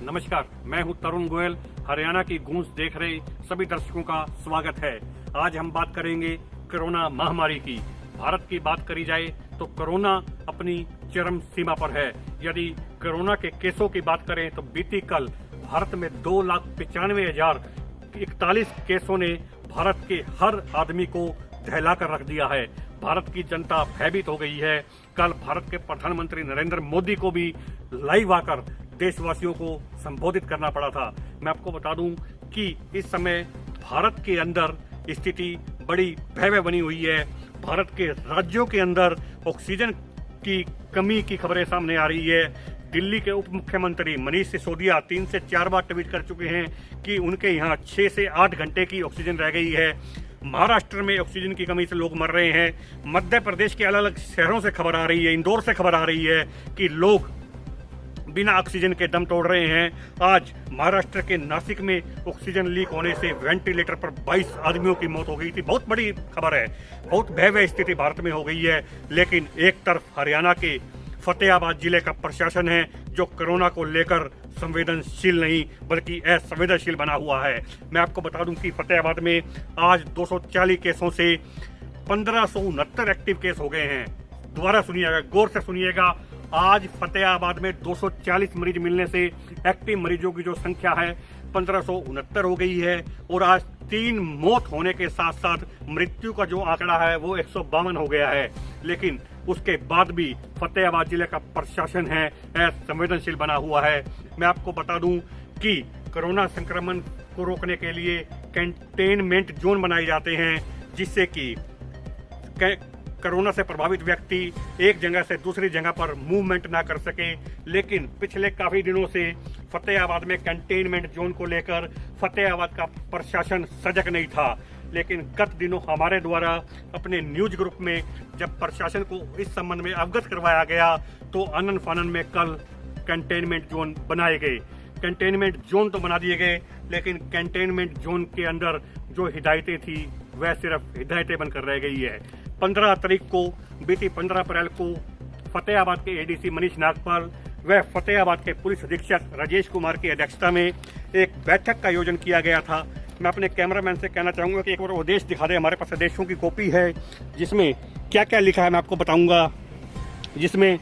नमस्कार, मैं हूं तरुण गोयल। हरियाणा की गूंज देख रहे सभी दर्शकों का स्वागत है। आज हम बात करेंगे कोरोना महामारी की। भारत की बात करी जाए तो कोरोना अपनी चरम सीमा पर है। यदि कोरोना के केसों की बात करें तो बीती कल भारत में 2,95,041 केसों ने भारत के हर आदमी को दहलाकर रख दिया है। भारत की जनता भयभीत हो गई है। कल भारत के प्रधानमंत्री नरेंद्र मोदी को भी लाइव आकर देशवासियों को संबोधित करना पड़ा था। मैं आपको बता दूं कि इस समय भारत के अंदर स्थिति बड़ी भयावह बनी हुई है। भारत के राज्यों के अंदर ऑक्सीजन की कमी की खबरें सामने आ रही है। दिल्ली के उप मुख्यमंत्री मनीष सिसोदिया 3 से 4 बार ट्वीट कर चुके हैं कि उनके यहाँ 6 से 8 घंटे की ऑक्सीजन रह गई है। महाराष्ट्र में ऑक्सीजन की कमी से लोग मर रहे हैं। मध्य प्रदेश के अलग अलग शहरों से खबर आ रही है, इंदौर से खबर आ रही है कि लोग बिना ऑक्सीजन के दम तोड़ रहे हैं। आज महाराष्ट्र के नासिक में ऑक्सीजन लीक होने से वेंटिलेटर पर 22 आदमियों की मौत हो गई थी। बहुत बड़ी खबर है। बहुत भयावह स्थिति भारत में हो गई है। लेकिन एक तरफ हरियाणा के फतेहाबाद जिले का प्रशासन है जो कोरोना को लेकर संवेदनशील नहीं बल्कि असंवेदनशील बना हुआ है। मैं आपको बता दूं कि फतेहाबाद में आज 240 केसों से 1569 एक्टिव केस हो गए हैं। दोबारा सुनिएगा, गौर से सुनिएगा। आज फतेहाबाद में 240 मरीज मिलने से एक्टिव मरीजों की जो संख्या है 1569 हो गई है। और आज 3 मौत होने के साथ साथ मृत्यु का जो आंकड़ा है वो 152 हो गया है। लेकिन उसके बाद भी फतेहाबाद जिले का प्रशासन है असंवेदनशील बना हुआ है। मैं आपको बता दूं कि कोरोना संक्रमण को रोकने के लिए कंटेनमेंट जोन बनाए जाते हैं जिससे कि कोरोना से प्रभावित व्यक्ति एक जगह से दूसरी जगह पर मूवमेंट ना कर सके। लेकिन पिछले काफी दिनों से फतेहाबाद में कंटेनमेंट जोन को लेकर फतेहाबाद का प्रशासन सजग नहीं था। लेकिन गत दिनों हमारे द्वारा अपने न्यूज ग्रुप में जब प्रशासन को इस संबंध में अवगत करवाया गया तो आनन फानन में कल कंटेनमेंट जोन बनाए गए। कंटेनमेंट जोन तो बना दिए गए लेकिन कंटेनमेंट जोन के अंदर जो हिदायतें थी वह सिर्फ हिदायतें बनकर रह गई है। 15 तारीख को बीती 15 अप्रैल को फतेहाबाद के एडीसी मनीष नागपाल व फतेहाबाद के पुलिस अधीक्षक राजेश कुमार की अध्यक्षता में एक बैठक का आयोजन किया गया था। मैं अपने कैमरामैन से कहना चाहूंगा कि एक बार आदेश दिखा दे। हमारे पास आदेशों की कॉपी है जिसमें क्या क्या लिखा है मैं आपको बताऊंगा। जिसमें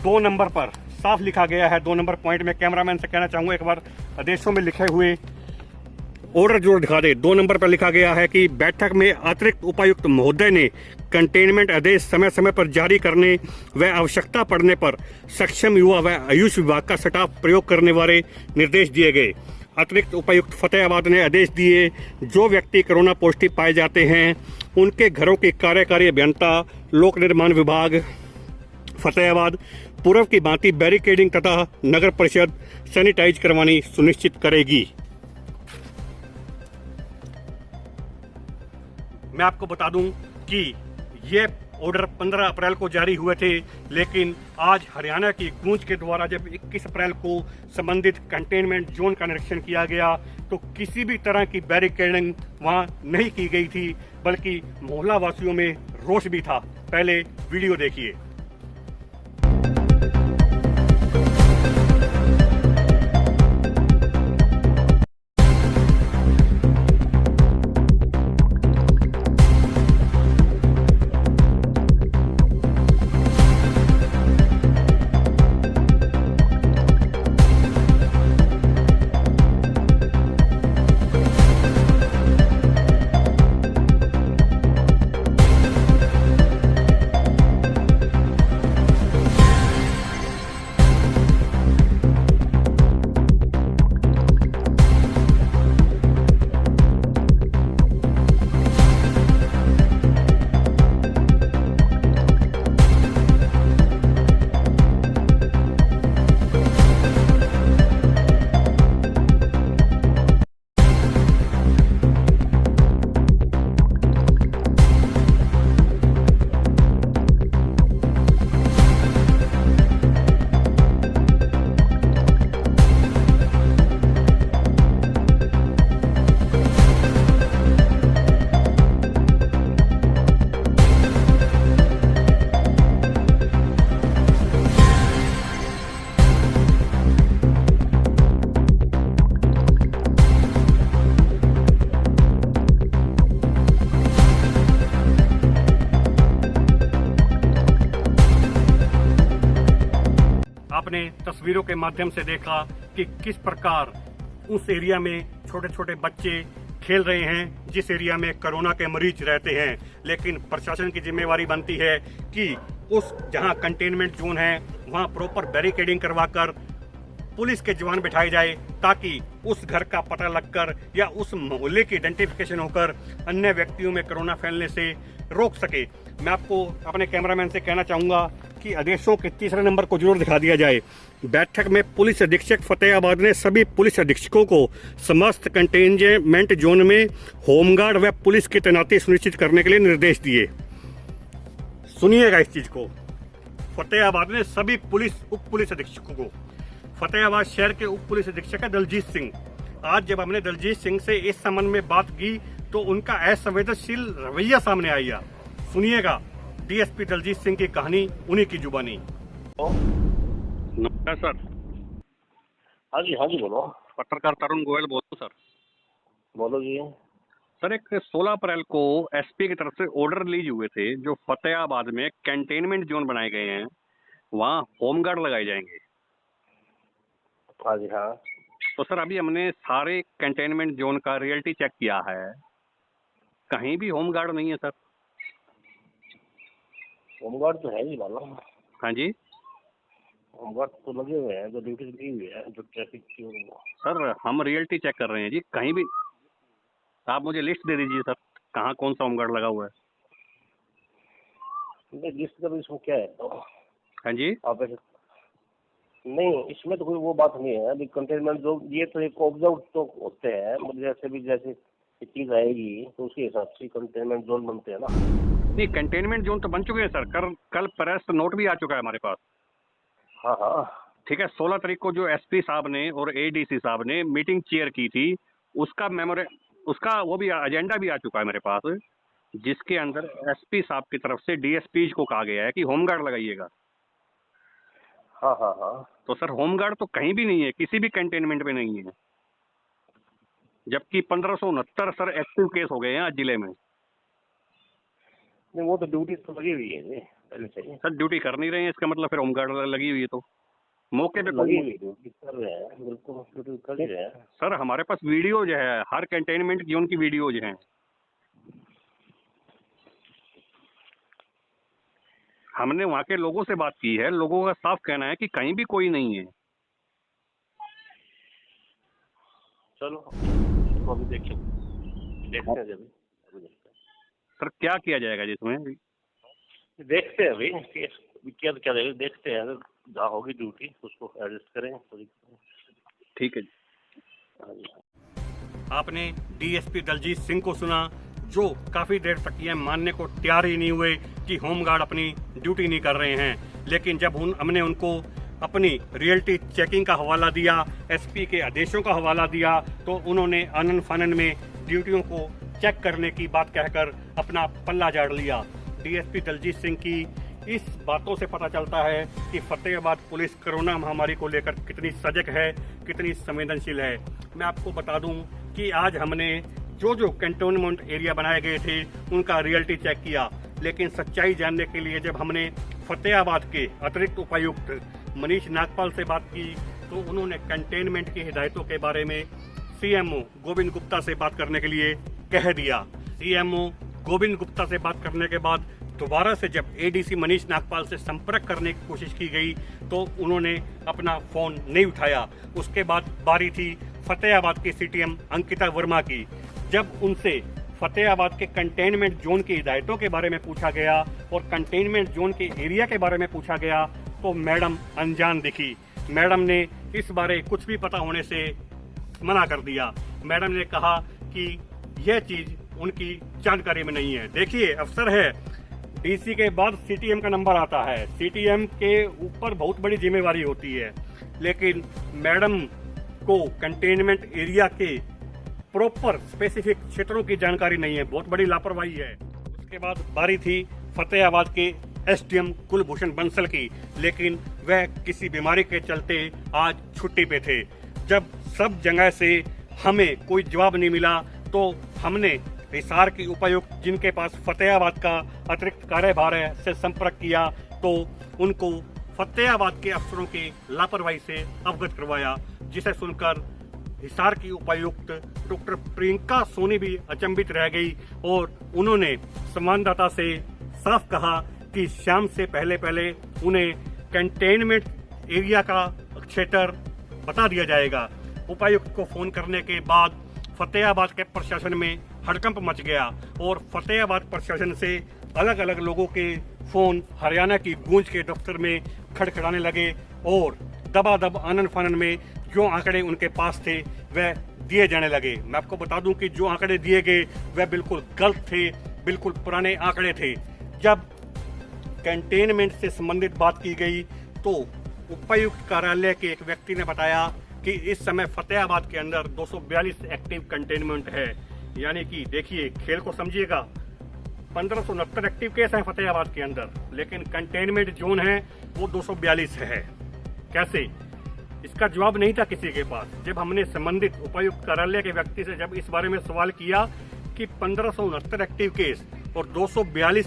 2 नंबर पर साफ लिखा गया है। 2 नंबर पॉइंट में कैमरामैन से कहना चाहूंगा एक बार आदेशों में लिखे हुए ऑर्डर जो दिखा दे। 2 नंबर पर लिखा गया है कि बैठक में अतिरिक्त उपायुक्त महोदय ने कंटेनमेंट आदेश समय समय पर जारी करने व आवश्यकता पड़ने पर सक्षम युवा व आयुष विभाग का स्टाफ प्रयोग करने वाले निर्देश दिए गए। अतिरिक्त उपायुक्त फतेहाबाद ने आदेश दिए जो व्यक्ति कोरोना पॉजिटिव पाए जाते हैं उनके घरों की कार्यकारी अभियंता लोक निर्माण विभाग फतेहाबाद पूर्व की भांति बैरिकेडिंग तथा नगर परिषद सैनिटाइज करवानी सुनिश्चित करेगी। मैं आपको बता दूं कि ये ऑर्डर 15 अप्रैल को जारी हुए थे। लेकिन आज हरियाणा की गूंज के द्वारा जब 21 अप्रैल को संबंधित कंटेनमेंट जोन का निरीक्षण किया गया तो किसी भी तरह की बैरिकेडिंग वहां नहीं की गई थी बल्कि मोहल्ला वासियों में रोष भी था। पहले वीडियो देखिए। तस्वीरों के माध्यम से देखा कि किस प्रकार उस एरिया में छोटे छोटे बच्चे खेल रहे हैं जिस एरिया में कोरोना के मरीज रहते हैं। लेकिन प्रशासन की जिम्मेवारी बनती है कि उस जहां कंटेनमेंट जोन है वहां प्रॉपर बैरिकेडिंग करवाकर पुलिस के जवान बिठाए जाए ताकि उस घर का पता लगकर या उस मोहल्ले की आइडेंटिफिकेशन होकर अन्य व्यक्तियों में कोरोना फैलने से रोक सके। मैं आपको अपने कैमरामैन से कहना चाहूंगा कि आदेशों के तीसरे नंबर को जरूर दिखा दिया जाए। बैठक में पुलिस अधीक्षक फतेहाबाद ने सभी पुलिस अधीक्षकों को समस्त कंटेनमेंट जोन में होमगार्ड व पुलिस की तैनाती सुनिश्चित करने के लिए निर्देश दिए। सुनिएगा इस चीज को। फतेहाबाद ने सभी उप पुलिस अधीक्षकों को, फतेहाबाद शहर के उप पुलिस अधीक्षक है दलजीत सिंह। आज जब हमने दलजीत सिंह से इस संबंध में बात की तो उनका असंवेदनशील रवैया सामने आया। सुनिएगा डीएसपी दलजीत सिंह की कहानी उन्हीं की जुबानी। नमस्कार सर। हाँ जी बोलो। पत्रकार तरुण गोयल बोलो सर। बोलो जी। सर एक 16 अप्रैल को एसपी की तरफ से ऑर्डर रिलीज हुए थे जो फतेहाबाद में कंटेनमेंट जोन बनाए गए हैं, वहाँ होमगार्ड लगाए जाएंगे। हाँ जी हाँ। तो सर अभी हमने सारे कंटेनमेंट जोन का रियलिटी चेक किया है, कहीं भी होमगार्ड नहीं है सर। होमगार्ड तो है ही मालूम। हाँ जी होमगार्ड तो लगे हुए हैं, जो ड्यूटी लगी हुई है, जो ट्रैफिक की। सर हम रियलिटी चेक कर रहे हैं जी, कहीं भी आप मुझे लिस्ट दे दीजिए सर, कहाँ कौन सा होमगार्ड लगा हुआ है। नहीं लिस्ट का इसमें क्या है तो। हाँ जी आप ऐसे नहीं, इसमें तो कोई वो बात नहीं है। अभी कंटेनमेंट जो ये तो एक ऑब्जर्व तो होते हैं, मतलब जैसे चीज आएगी तो उसी हिसाब से कंटेनमेंट जोन बनते हैं ना। नहीं कंटेनमेंट जोन तो बन चुके हैं सर, कल प्रेस नोट भी आ चुका है हमारे पास। हाँ हाँ ठीक है, 16 तारीख को जो एसपी साहब ने और एडीसी साहब ने मीटिंग चेयर की थी, उसका वो भी एजेंडा भी आ चुका है मेरे पास, जिसके अंदर एसपी साहब की तरफ से डीएसपी को कहा गया है कि होमगार्ड लगाइएगा। हाँ हाँ हाँ। तो सर होमगार्ड तो कहीं भी नहीं है, किसी भी कंटेनमेंट में नहीं है, जबकि 1569 सर एक्टिव केस हो गए हैं आज जिले में। नहीं वो तो ड्यूटी तो लगी हुई है पहले से ही। सर ड्यूटी कर नहीं रहे हैं, इसका मतलब फिर होमगार्ड लगी हुई है तो मौके पे लगी हुई ड्यूटी कर रहे हैं, बिल्कुल ड्यूटी कर ही रहे हैं। सर हमारे पास वीडियो जो है, हर कंटेनमेंट जोन की वीडियोज हैं। हमने वहाँ के लोगों से बात की है, लोगों का साफ कहना है कि कहीं भी कोई नहीं है। चलो तो अभी देखते हैं जब सर क्या किया जाएगा जिसमें? देखते हैं अभी क्या देखते हैं, अगर जहाँ होगी ड्यूटी उसको एडजस्ट करें। ठीक है जी। आपने डीएसपी दलजीत सिंह को सुना, जो काफी देर तक ये मानने को तैयार ही नहीं हुए कि होमगार्ड अपनी ड्यूटी नहीं कर रहे हैं। लेकिन जब हमने उनको अपनी रियलिटी चेकिंग का हवाला दिया, एसपी के आदेशों का हवाला दिया, तो उन्होंने आनन फानन में ड्यूटियों को चेक करने की बात कहकर अपना पल्ला झाड़ लिया। डीएसपी दलजीत सिंह की इस बातों से पता चलता है कि फतेहाबाद पुलिस कोरोना महामारी को लेकर कितनी सजग है, कितनी संवेदनशील है। मैं आपको बता दूं कि आज हमने जो कंटेनमेंट एरिया बनाए गए थे उनका रियलिटी चेक किया, लेकिन सच्चाई जानने के लिए जब हमने फतेहाबाद के अतिरिक्त उपायुक्त मनीष नागपाल से बात की तो उन्होंने कंटेनमेंट की हिदायतों के बारे में सीएमओ गोविंद गुप्ता से बात करने के लिए कह दिया। सीएमओ गोविंद गुप्ता से बात करने के बाद दोबारा से जब एडीसी मनीष नागपाल से संपर्क करने की कोशिश की गई तो उन्होंने अपना फोन नहीं उठाया। उसके बाद बारी थी फतेहाबाद की सीटीएम अंकिता वर्मा की। जब उनसे फतेहाबाद के कंटेनमेंट जोन की हिदायतों के बारे में पूछा गया और कंटेनमेंट जोन के एरिया के बारे में पूछा गया तो मैडम अनजान दिखी। मैडम ने इस बारे कुछ भी पता होने से मना कर दिया। मैडम ने कहा कि यह चीज उनकी जानकारी में नहीं है। देखिए अफसर है, डीसी के बाद सीटीएम का नंबर आता है, सीटीएम के ऊपर बहुत बड़ी जिम्मेवारी होती है, लेकिन मैडम को कंटेनमेंट एरिया के प्रॉपर स्पेसिफिक क्षेत्रों की जानकारी नहीं है, बहुत बड़ी लापरवाही है। उसके बाद बारी थी फतेहाबाद के एसडीएम कुलभूषण बंसल की, लेकिन वह किसी बीमारी के चलते आज छुट्टी पे थे। जब सब जगह से हमें कोई जवाब नहीं मिला तो हमने हिसार की उपायुक्त जिनके पास फतेहाबाद का अतिरिक्त कार्यभार है से संपर्क किया तो उनको फतेहाबाद के अफसरों की लापरवाही से अवगत करवाया, जिसे सुनकर हिसार की उपायुक्त डॉक्टर प्रियंका सोनी भी अचंभित रह गई और उन्होंने संवाददाता से साफ कहा कि शाम से पहले पहले उन्हें कंटेनमेंट एरिया का क्षेत्र बता दिया जाएगा। उपायुक्त को फोन करने के बाद फतेहाबाद के प्रशासन में हड़कंप मच गया और फतेहाबाद प्रशासन से अलग अलग लोगों के फोन हरियाणा की गूंज के दफ्तर में खड़खड़ाने लगे और दबादब आनन फानन में जो आंकड़े उनके पास थे वह दिए जाने लगे। मैं आपको बता दूं कि जो आंकड़े दिए गए वह बिल्कुल गलत थे, बिल्कुल पुराने आंकड़े थे। जब कंटेनमेंट से संबंधित बात की गई तो उपायुक्त कार्यालय के एक व्यक्ति ने बताया कि इस समय फतेहाबाद के अंदर 242 एक्टिव कंटेनमेंट है। यानी कि देखिए, खेल को समझिएगा, 1569 एक्टिव केस हैं फतेहाबाद के अंदर, लेकिन कंटेनमेंट जोन है वो 242 है। कैसे? इसका जवाब नहीं था किसी के पास। जब हमने संबंधित उपायुक्त कार्यालय के व्यक्ति से जब इस बारे में सवाल किया कि 1569 एक्टिव केस और 242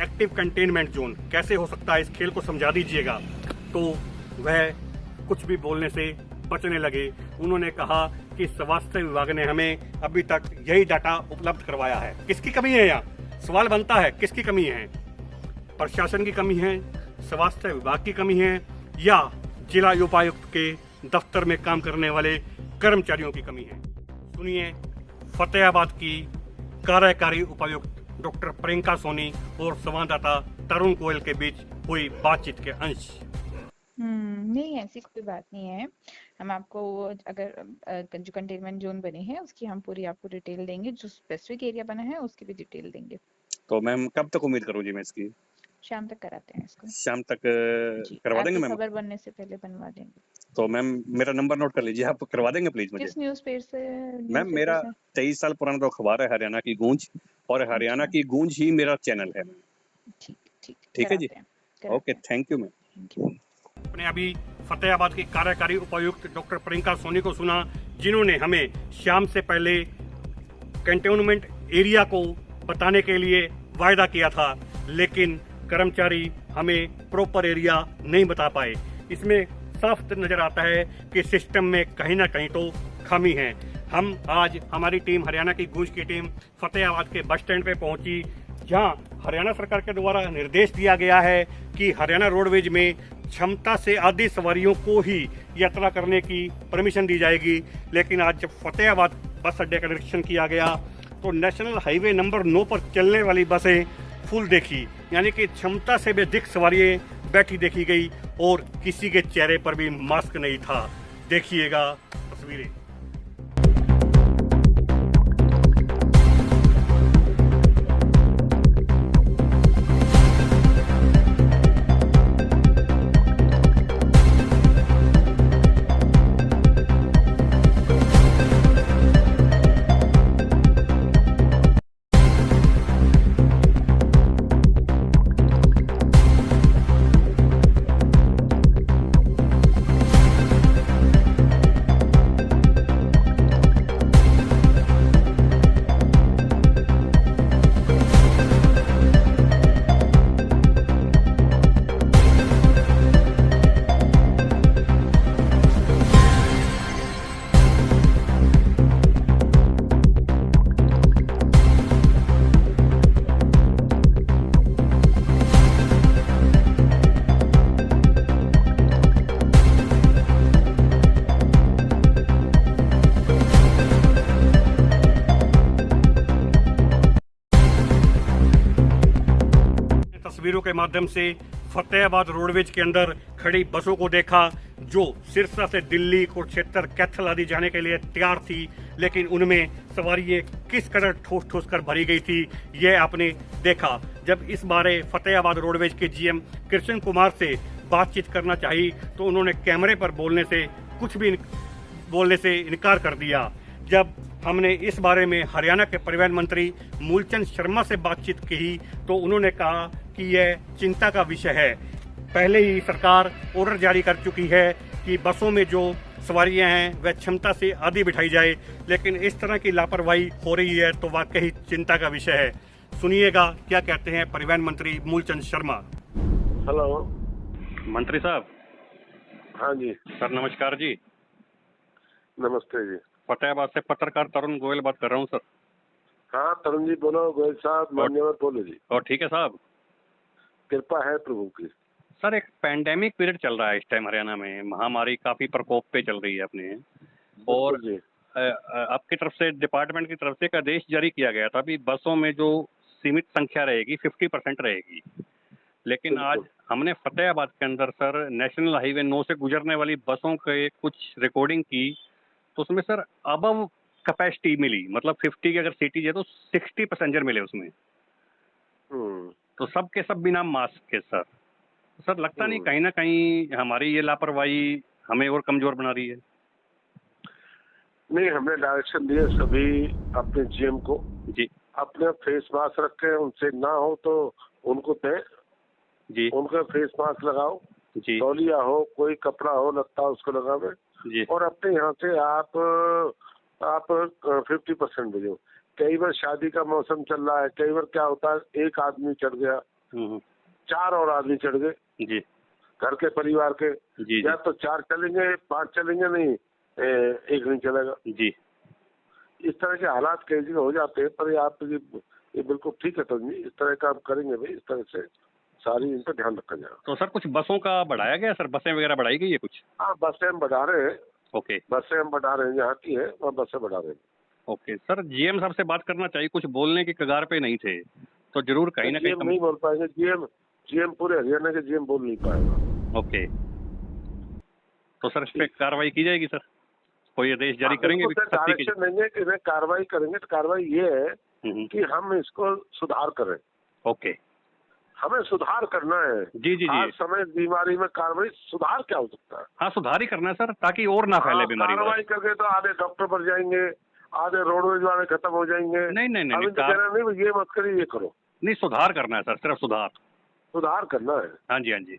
एक्टिव कंटेनमेंट जोन कैसे हो सकता है, इस खेल को समझा दीजिएगा, तो वह कुछ भी बोलने से बचने लगे। उन्होंने कहा कि स्वास्थ्य विभाग ने हमें अभी तक यही डाटा उपलब्ध करवाया है। किसकी कमी है? यहाँ सवाल बनता है, किसकी कमी है? प्रशासन की कमी है, स्वास्थ्य विभाग की कमी है, या जिला उपायुक्त के दफ्तर में काम करने वाले कर्मचारियों की कमी है? सुनिए फतेहाबाद की कार्यकारी उपायुक्त डॉक्टर प्रियंका सोनी और संवाददाता तरुण गोयल के बीच हुई बातचीत के अंश। नहीं, ऐसी कोई बात नहीं है। हम आपको अगर जो कंटेनमेंट जोन बने हैं उसकी हम पूरी आपको डिटेल देंगे, जो स्पेसिफिक एरिया बना है उसकी भी डिटेल देंगे। तो मैम कब तक उम्मीद करूँ जी मैं इसकी? शाम तक कराते हैं इसको। शाम तक जी, करवा देंगे आपकी मैम? खबर बनने से पहले बनवा देंगे। तो मैम मेरा नंबर नोट कर लीजिए, आप करवा देंगे प्लीज मुझे? किस न्यूज़पेपर से? मैम मेरा 23 साल पुराना तो अखबार है हरियाणा की गूंज, और हरियाणा की गूंज ही मेरा चैनल है। ठीक है जी, okay, thank you ma'am. Thank you. आपने अभी फतेहाबाद की कार्यकारी उपायुक्त डॉक्टर प्रियंका सोनी को सुना, जिन्होंने हमें शाम से पहले कंटेनमेंट एरिया को बताने के लिए वायदा किया था, लेकिन कर्मचारी हमें प्रॉपर एरिया नहीं बता पाए। इसमें साफ नजर आता है कि सिस्टम में कहीं ना कहीं तो खामी है। हम आज हमारी टीम, हरियाणा की गूंज की टीम फतेहाबाद के बस स्टैंड पे पहुंची, जहां हरियाणा सरकार के द्वारा निर्देश दिया गया है कि हरियाणा रोडवेज में क्षमता से आधी सवारियों को ही यात्रा करने की परमिशन दी जाएगी। लेकिन आज जब फतेहाबाद बस अड्डे का निरीक्षण किया गया तो नेशनल हाईवे नंबर 9 पर चलने वाली बसें फुल देखी, यानी कि क्षमता से भी अधिक सवारियां बैठी देखी गई और किसी के चेहरे पर भी मास्क नहीं था। देखिएगा तस्वीरें। तस्वीरों के माध्यम से फतेहाबाद रोडवेज के अंदर खड़ी बसों को देखा, जो सिरसा से दिल्ली, कुरुक्षेत्र, कैथल आदि जाने के लिए तैयार थी, लेकिन उनमें सवारियां किस कदर ठोस ठोस कर भरी गई थी, यह आपने देखा। जब इस बारे फतेहाबाद रोडवेज के जीएम कृष्ण कुमार से बातचीत करना चाहिए तो उन्होंने कैमरे पर बोलने से इनकार कर दिया। जब हमने इस बारे में हरियाणा के परिवहन मंत्री मूलचंद शर्मा से बातचीत की तो उन्होंने कहा कि यह चिंता का विषय है। पहले ही सरकार ऑर्डर जारी कर चुकी है कि बसों में जो सवारियां हैं वह क्षमता से आधी बिठाई जाए, लेकिन इस तरह की लापरवाही हो रही है तो वाकई चिंता का विषय है। सुनिएगा क्या कहते हैं परिवहन मंत्री मूलचंद शर्मा। हेलो, मंत्री साहब। हाँ जी, सर नमस्कार जी। नमस्ते जी। फतेहाबाद से पत्रकार तरुण गोयल बात कर रहा हूँ सर। हाँ तरुण जी बोलो, गोयल साहब, मान्यवर बोलो जी। और ठीक है साहब। कृपा है प्रभु की। सर एक पैंडेमिक पीरियड चल रहा है इस टाइम हरियाणा में, महामारी काफी प्रकोप पे चल रही है अपने। और जी आपकी तरफ से, डिपार्टमेंट की तरफ से एक आदेश जारी किया गया था, अभी बसों में जो सीमित संख्या रहेगी 50% रहेगी। लेकिन आज हमने फतेहाबाद के अंदर सर नेशनल हाईवे 9 से गुजरने वाली बसों के कुछ रिकॉर्डिंग की, तो उसमें सर अबव कैपेसिटी मिली, मतलब 50 की अगर सीटीज है तो 60 पैसेंजर मिले उसमें। तो सब के सब बिना मास्क के सर। सर लगता नहीं कहीं ना कहीं हमारी ये लापरवाही हमें और कमजोर बना रही है? नहीं, हमने डायरेक्शन दिए सभी अपने जीएम को जी, अपने फेस मास्क रखें, उनसे ना हो तो उनको दें जी, उनका फेस मास्क लगाओ जी, तौलिया हो, कोई कपड़ा हो लत्ता उसको लगावे। जी, और अपने यहाँ से आप 50% भेजो। कई बार शादी का मौसम चल रहा है, कई बार क्या होता है एक आदमी चढ़ गया, 4 और आदमी चढ़ गए जी, घर के परिवार के, जी, या तो 4 चलेंगे 5 चलेंगे, नहीं एक नहीं चलेगा। जी। इस तरह के हालात कई जगह हो जाते हैं। पर ये बिल्कुल ठीक है जी, इस तरह का आप करेंगे भाई, इस तरह से सारी इन पर ध्यान रखा जाए। तो सर कुछ बसों का बढ़ाया गया सर, बसें वगैरह बढ़ाई गई है कुछ? हाँ बसें हम बढ़ा रहे हैं। ओके, बसें हम बढ़ा रहे हैं, जहाँ की है वहाँ बसें बढ़ा रहे हैं। ओके सर, जीएम साहब से बात करना चाहिए, कुछ बोलने की कगार पे नहीं थे तो जरूर कहीं ना कहीं जीएम नहीं बोल पाएंगे। जीएम पूरे हरियाणा के जीएम बोल नहीं पाएगा। ओके, तो सर इस पे कार्रवाई की जाएगी सर? कोई आदेश जारी करेंगे? डायरेक्शन देंगे कि वे कार्रवाई करेंगे। तो कार्रवाई ये है कि हम इसको सुधार करें। ओके, हमें सुधार करना है। जी, जी, हर जी। समय बीमारी में कार्रवाई, सुधार क्या हो सकता है? हाँ सुधार ही करना है सर, ताकि और ना फैले बीमारी। कार्रवाई करके तो आधे डॉक्टर बढ़ जाएंगे, आधे रोडवेज वाले खत्म हो जाएंगे। नहीं नहीं नहीं, अभी तो कहना नहीं, ये मत करिए, ये करो। नहीं सुधार करना है सर, सिर्फ सुधार। सुधार करना है। हाँ जी, हाँ जी।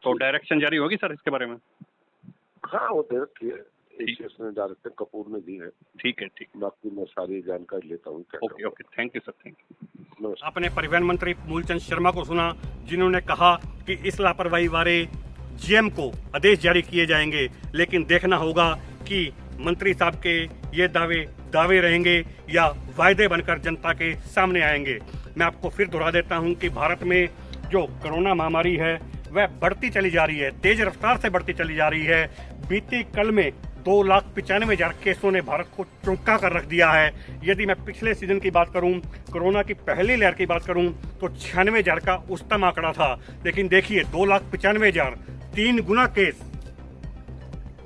तो डायरेक्शन जारी होगी सर इसके बारे में? हाँ वो दे रखी है, ने डायरेक्टर कपूर ने दी है। ठीक है, ठीक। बाकी मैं सारी जानकारी लेता हूँ। Okay okay, thank you sir, thank you. आपने परिवहन मंत्री मूलचंद शर्मा को सुना, जिन्होंने कहा कि इस लापरवाही वाले जीएम को आदेश जारी किए जाएंगे, लेकिन देखना होगा कि मंत्री साहब के ये दावे रहेंगे या वायदे बनकर जनता के सामने आएंगे। मैं आपको फिर दोहरा देता हूं कि भारत में जो कोरोना महामारी है वह बढ़ती चली जा रही है, तेज रफ्तार से बढ़ती चली जा रही है। बीते कल में 2,95,000 केसों ने भारत को चौंका कर रख दिया है। यदि मैं पिछले सीजन की बात करूं, कोरोना की पहली लहर की बात करूं, तो 96,000 का उच्चतम आंकड़ा था। लेकिन देखिए 2,95,000, 3 गुना केस।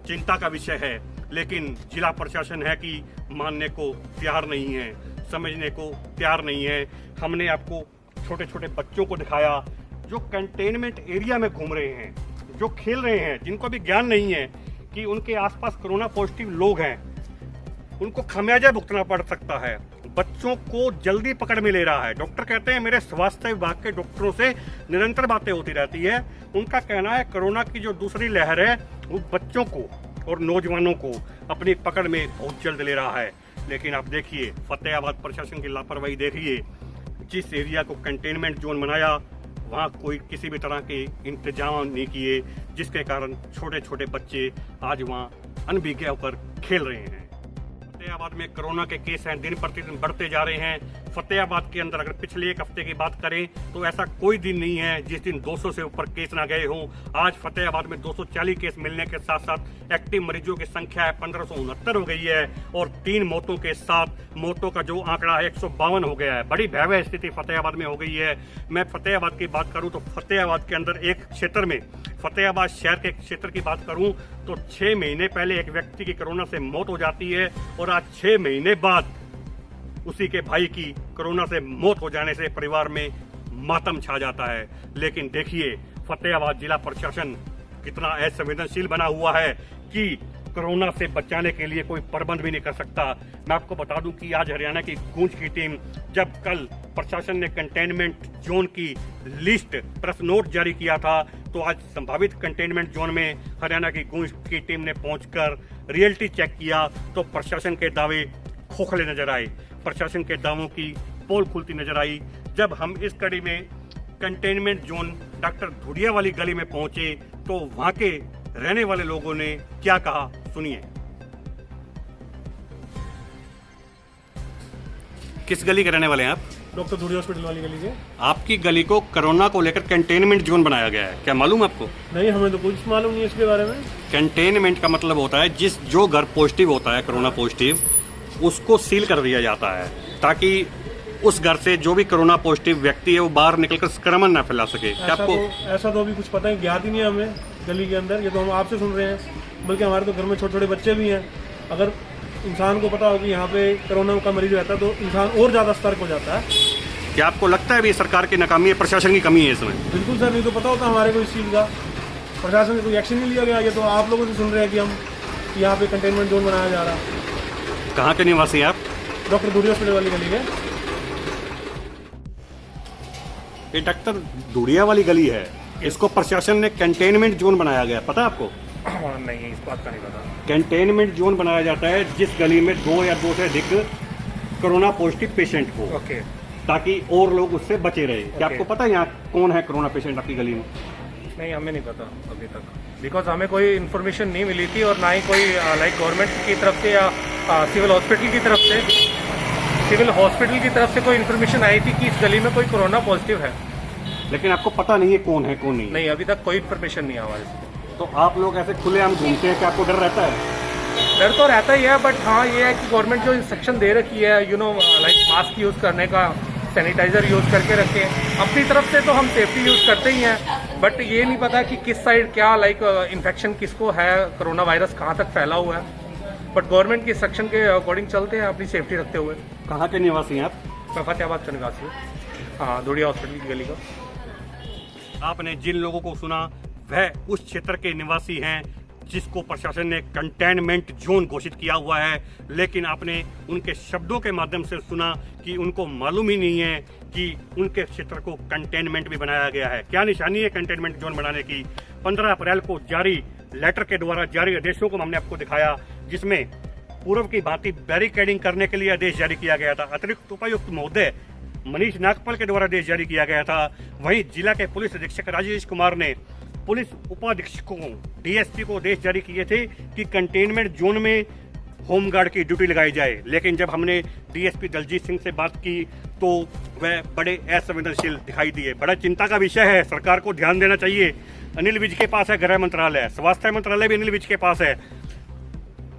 चिंता का विषय है, लेकिन जिला प्रशासन है कि मानने को तैयार नहीं है, समझने को तैयार नहीं है। हमने आपको छोटे छोटे बच्चों को दिखाया जो कंटेनमेंट एरिया में घूम रहे हैं, जो खेल रहे हैं, जिनको भी ज्ञान नहीं है कि उनके आसपास कोरोना पॉजिटिव लोग हैं, उनको खमियाजा भुगतना पड़ सकता है। बच्चों को जल्दी पकड़ में ले रहा है। डॉक्टर कहते हैं, मेरे स्वास्थ्य विभाग के डॉक्टरों से निरंतर बातें होती रहती है। उनका कहना है कोरोना की जो दूसरी लहर है वो बच्चों को और नौजवानों को अपनी पकड़ में बहुत जल्द ले रहा है। लेकिन आप देखिए फतेहाबाद प्रशासन की लापरवाही देखिए। जिस एरिया को कंटेनमेंट जोन बनाया वहाँ कोई किसी भी तरह के इंतजाम नहीं किए, जिसके कारण छोटे छोटे बच्चे आज वहाँ अनभिज्ञ होकर खेल रहे हैं। फतेहाबाद में कोरोना के केस हैं, दिन प्रतिदिन बढ़ते जा रहे हैं। फतेहाबाद के अंदर अगर पिछले एक हफ्ते की बात करें तो ऐसा कोई दिन नहीं है जिस दिन 200 से ऊपर केस ना गए हों। आज फतेहाबाद में 240 केस मिलने के साथ साथ एक्टिव मरीजों की संख्या है 1569 हो गई है और 3 मौतों के साथ मौतों का जो आंकड़ा है 152 हो गया है। बड़ी भयावह स्थिति फतेहाबाद में हो गई है। मैं फतेहाबाद की बात करूं तो फतेहाबाद के अंदर एक क्षेत्र में, फतेहाबाद शहर के क्षेत्र की बात करूं तो 6 महीने पहले एक व्यक्ति की कोरोना से मौत हो जाती है और आज 6 महीने बाद उसी के भाई की कोरोना से मौत हो जाने से परिवार में मातम छा जाता है। लेकिन देखिए फतेहाबाद जिला प्रशासन कितना असंवेदनशील बना हुआ है कि कोरोना से बचाने के लिए कोई प्रबंध भी नहीं कर सकता। मैं आपको बता दूं कि आज हरियाणा की गूंज की टीम, जब कल प्रशासन ने कंटेनमेंट जोन की लिस्ट प्रेस नोट जारी किया था, तो आज संभावित कंटेनमेंट जोन में हरियाणा की गूंज की टीम ने पहुंचकर रियलिटी चेक किया तो प्रशासन के दावे खोखले नजर आए, प्रशासन के दावों की पोल खुलती नजर आई। जब हम इस कड़ी में कंटेनमेंट जोन डॉक्टर धुड़िया वाली गली में पहुंचे तो वहां के रहने वाले लोगों ने क्या कहा, सुनिए। किस गली के रहने वाले हैं आप? डॉक्टर धुड़िया हॉस्पिटल वाली गली के। आपकी गली को कोरोना को लेकर कंटेनमेंट जोन बनाया गया है, क्या मालूम आपको? नहीं, हमें तो कुछ मालूम नहीं इसके बारे में। कंटेनमेंट का मतलब होता है जो घर पॉजिटिव होता है कोरोना पॉजिटिव, उसको सील कर दिया जाता है ताकि उस घर से जो भी कोरोना पॉजिटिव व्यक्ति है वो बाहर निकलकर संक्रमण ना फैला सके। क्या आपको ऐसा तो अभी कुछ पता ही ज्ञात ही नहीं है हमें गली के अंदर। ये तो हम आपसे सुन रहे हैं, बल्कि हमारे तो घर में छोटे छोटे बच्चे भी हैं। अगर इंसान को पता हो कि यहाँ पे कोरोना का मरीज रहता है तो इंसान और ज़्यादा सतर्क हो जाता है। क्या आपको लगता है भी सरकार की नाकामी है, प्रशासन की कमी है इसमें? बिल्कुल सर, नहीं तो पता होता हमारे को इस चीज़ का। प्रशासन से कोई एक्शन नहीं लिया गया। ये तो आप लोगों से सुन रहे हैं कि हम यहाँ पे कंटेनमेंट जोन बनाया जा रहा है। कहाँ के निवासी हैं आप? डॉक्टर धुड़िया हॉस्पिटल वाली गली के। ये डॉक्टर धुड़िया वाली गली है, इसको प्रशासन ने कंटेनमेंट जोन बनाया गया, पता है आपको? नहीं, इस बात का नहीं पता। कंटेनमेंट जोन बनाया जाता है जिस गली में 2 या 2 से अधिक कोरोना पॉजिटिव पेशेंट हो, ओके, ताकि और लोग उससे बचे रहे। क्या आपको पता है यहाँ कौन है कोरोना पेशेंट आपकी गली में? नहीं, हमें नहीं पता अभी तक, बिकॉज हमें कोई इन्फॉर्मेशन नहीं मिली थी और ना ही कोई लाइक गवर्नमेंट की तरफ से या सिविल हॉस्पिटल की तरफ से कोई इन्फॉर्मेशन आई थी कि इस गली में कोई कोरोना पॉजिटिव है। लेकिन आपको पता नहीं है कौन है कौन नहीं? नहीं, अभी तक कोई इन्फॉर्मेशन नहीं है हमारे से। तो आप लोग ऐसे खुलेआम घूमते हैं, क्या आपको डर रहता है? डर तो रहता ही है, बट हाँ ये है कि गवर्नमेंट जो इंस्ट्रक्शन दे रखी है लाइक मास्क यूज़ करने का, सैनिटाइजर यूज़ करके रखें। अपनी तरफ से तो हम सेफ्टी यूज़ करते ही हैं, बट ये नहीं पता कि किस साइड क्या लाइक इन्फेक्शन किसको है, कोरोना वायरस कहाँ तक फैला हुआ है। बट गवर्नमेंट के इंस्ट्रक्शन के अकॉर्डिंग चलते हैं अपनी सेफ्टी रखते हुए। कहाँ के निवासी हैं आप? मैं फतेहाबाद का निवासी हूँ, हाँ, धुड़िया हॉस्पिटल की गली का। आपने जिन लोगों को सुना वह उस क्षेत्र के निवासी हैं जिसको प्रशासन ने कंटेनमेंट जोन घोषित किया हुआ है, लेकिन आपने उनके शब्दों के माध्यम से सुना कि उनको मालूम ही नहीं है कि उनके क्षेत्र को कंटेनमेंट भी बनाया गया है। क्या निशानी है कंटेनमेंट जोन बनाने की? 15 अप्रैल को जारी लेटर के द्वारा जारी आदेशों को हमने आपको दिखाया, जिसमें पूर्व की भांति बैरिकेडिंग करने के लिए आदेश जारी किया गया था। अतिरिक्त उपायुक्त महोदय मनीष नागपाल के द्वारा आदेश जारी किया गया था। वहीं जिला के पुलिस अधीक्षक राजेश कुमार ने पुलिस उपाधीक्षकों डीएसपी को आदेश जारी किए थे कि कंटेनमेंट जोन में होमगार्ड की ड्यूटी लगाई जाए। लेकिन जब हमने डीएसपी दलजीत सिंह से बात की तो वह बड़े असंवेदनशील दिखाई दिए। बड़ा चिंता का विषय है, सरकार को ध्यान देना चाहिए। अनिल विज के पास है गृह मंत्रालय, स्वास्थ्य मंत्रालय भी अनिल विज के पास है।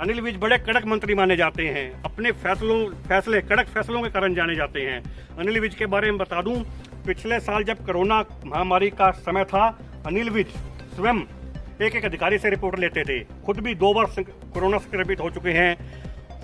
अनिल विज बड़े कड़क मंत्री माने जाते हैं, अपने फैसले कड़क फैसलों के कारण जाने जाते हैं। अनिल विज के बारे में बता दूं, पिछले साल जब कोरोना महामारी का समय था, अनिल विज स्वयं एक अधिकारी से रिपोर्ट लेते थे। खुद भी 2 बार कोरोना संक्रमित हो चुके हैं,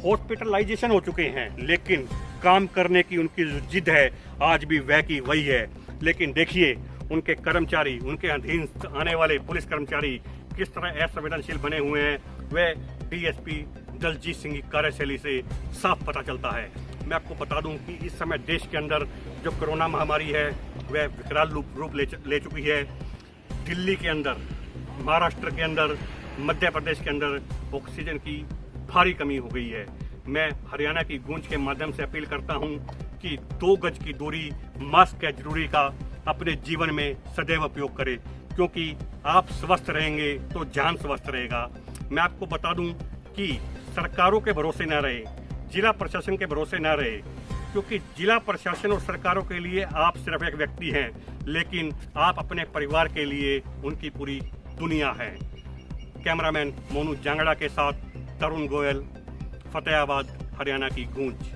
हॉस्पिटलाइजेशन हो चुके हैं, लेकिन काम करने की उनकी जिद है आज भी वह की वही है। लेकिन देखिए उनके कर्मचारी, उनके अधीन आने वाले पुलिस कर्मचारी किस तरह असंवेदनशील बने हुए हैं, वह डीएसपी दलजीत सिंह की कार्यशैली से साफ पता चलता है। मैं आपको बता दूं कि इस समय देश के अंदर जो कोरोना महामारी है वह विकराल रूप ले चुकी है। दिल्ली के अंदर, महाराष्ट्र के अंदर, मध्य प्रदेश के अंदर ऑक्सीजन की भारी कमी हो गई है। मैं हरियाणा की गूंज के माध्यम से अपील करता हूं कि 2 गज की दूरी, मास्क के जरूरी का अपने जीवन में सदैव उपयोग करें, क्योंकि आप स्वस्थ रहेंगे तो जान स्वस्थ रहेगा। मैं आपको बता दूं कि सरकारों के भरोसे न रहे, जिला प्रशासन के भरोसे न रहे, क्योंकि जिला प्रशासन और सरकारों के लिए आप सिर्फ एक व्यक्ति हैं, लेकिन आप अपने परिवार के लिए उनकी पूरी दुनिया है। कैमरामैन मोनू जांगड़ा के साथ तरुण गोयल, फतेहाबाद, हरियाणा की गूंज।